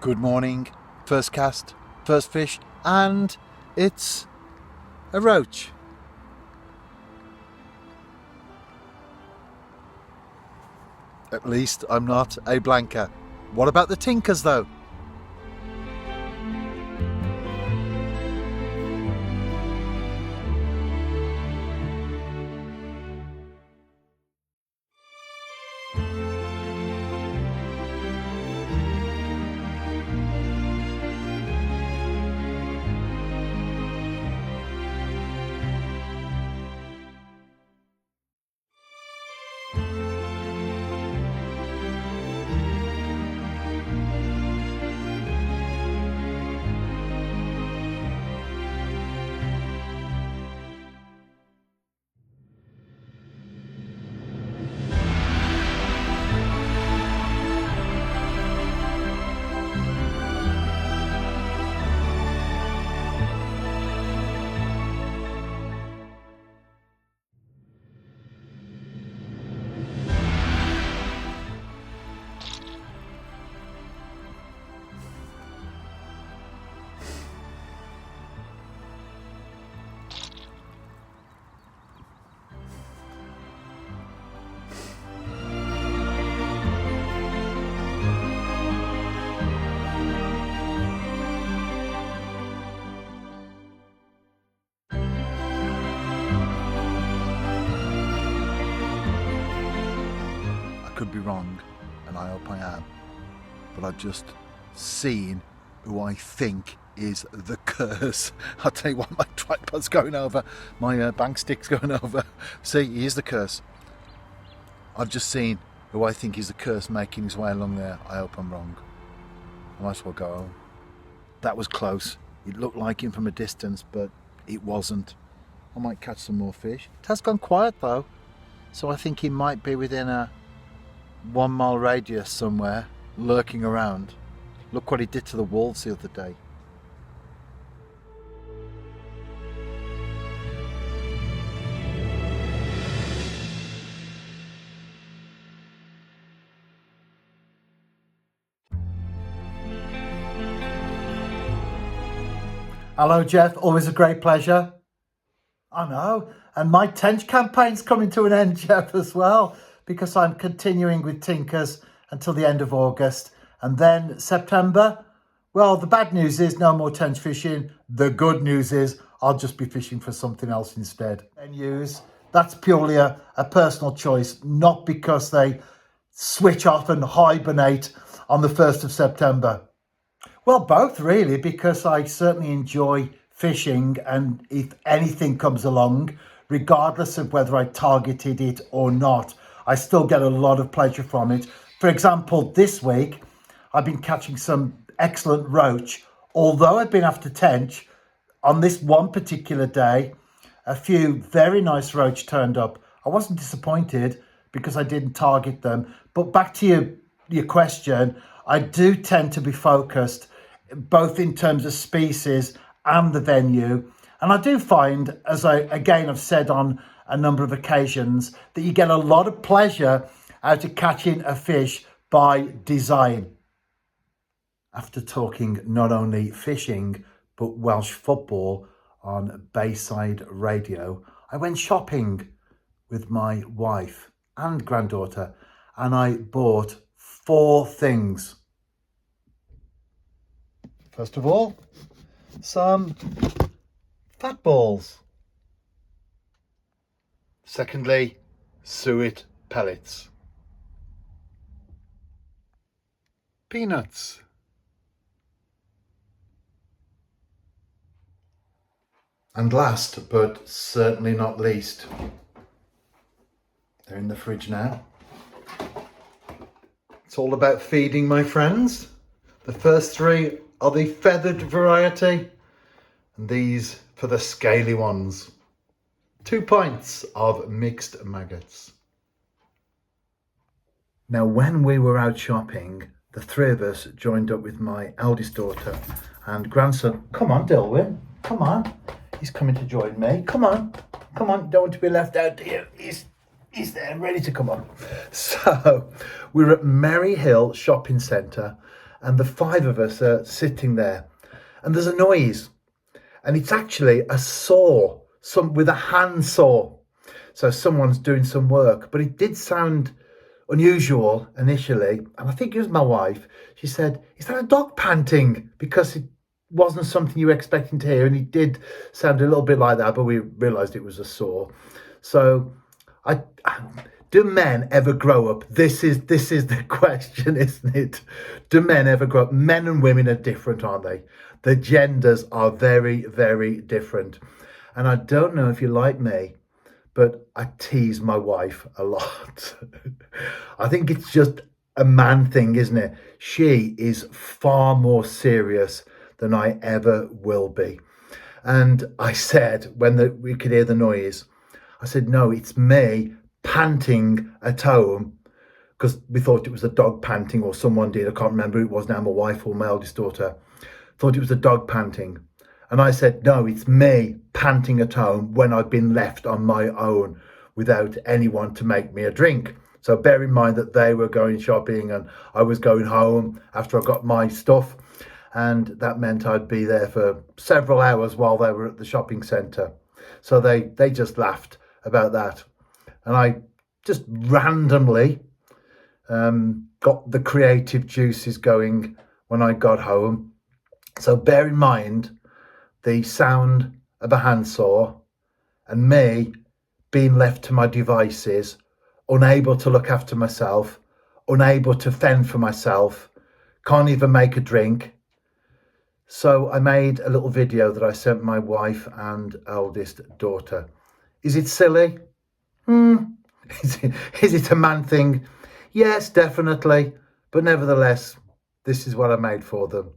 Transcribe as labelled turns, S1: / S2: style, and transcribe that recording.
S1: Good morning, first cast, first fish, and it's a roach. At least I'm not a blanker. What about the tinkers though? Could be wrong, and I hope I am, but I've just seen who I think is the curse. I'll tell you what, my tripod's going over, my bank stick's going over. See, he is the curse. I've just seen who I think is the curse making his way along there. I hope I'm wrong. I might as well go home. That was close. It looked like him from a distance, but it wasn't. I might catch some more fish. It has gone quiet though, so I think he might be within a 1 mile radius somewhere, lurking around. Look what he did to the wolves the other day.
S2: Hello Jeff, always a great pleasure. I know, and my Tench campaign's coming to an end, Jeff, as well, because I'm continuing with Tinkers until the end of August. And then September, well, the bad news is no more Tench fishing. The good news is I'll just be fishing for something else instead. Venues, that's purely a personal choice, not because they switch off and hibernate on the 1st of September. Well, both really, because I certainly enjoy fishing, and if anything comes along, regardless of whether I targeted it or not, I still get a lot of pleasure from it. For example, this week, I've been catching some excellent roach. Although I've been after tench, on this one particular day, a few very nice roach turned up. I wasn't disappointed because I didn't target them. But back to your question, I do tend to be focused, both in terms of species and the venue. And I do find, as I've said on a number of occasions, that you get a lot of pleasure out of catching a fish by design. After talking not only fishing, but Welsh football on Bayside Radio, I went shopping with my wife and granddaughter, and I bought 4 things. First of all, some fat balls.
S1: Secondly, suet pellets. Peanuts. And last, but certainly not least, they're in the fridge now. It's all about feeding, my friends. The first 3 are the feathered variety, and these for the scaly ones. 2 pints of mixed maggots. Now, when we were out shopping, the 3 of us joined up with my eldest daughter and grandson. Come on, Dilwyn, come on. He's coming to join me. Come on, don't want to be left out here. He's there, ready to come on. So, we're at Merry Hill Shopping Centre,
S2: and the five of us are sitting there, and there's a noise, and it's actually a saw, some with a handsaw. So someone's doing some work, but it did sound unusual initially. And I think it was my wife. She said, "Is that a dog panting?" Because it wasn't something you were expecting to hear. And it did sound a little bit like that, but we realized it was a saw. So do men ever grow up? This is the question, isn't it? Do men ever grow up? Men and women are different, aren't they? The genders are very, very different. And I don't know if you're like me, but I tease my wife a lot. I think it's just a man thing, isn't it? She is far more serious than I ever will be. And I said, when we could hear the noise, I said, "No, it's me panting at home," because we thought it was a dog panting, or someone did. I can't remember who it was now, my wife or my eldest daughter. Thought it was a dog panting. And I said, "No, it's me panting at home when I've been left on my own without anyone to make me a drink." So bear in mind that they were going shopping and I was going home after I got my stuff. And that meant I'd be there for several hours while they were at the shopping centre. So they just laughed about that. And I just randomly got the creative juices going when I got home. So bear in mind the sound of a handsaw and me being left to my devices, unable to look after myself, unable to fend for myself, can't even make a drink. So I made a little video that I sent my wife and eldest daughter. Is it silly? Is it a man thing? Yes, definitely. But nevertheless, this is what I made for them.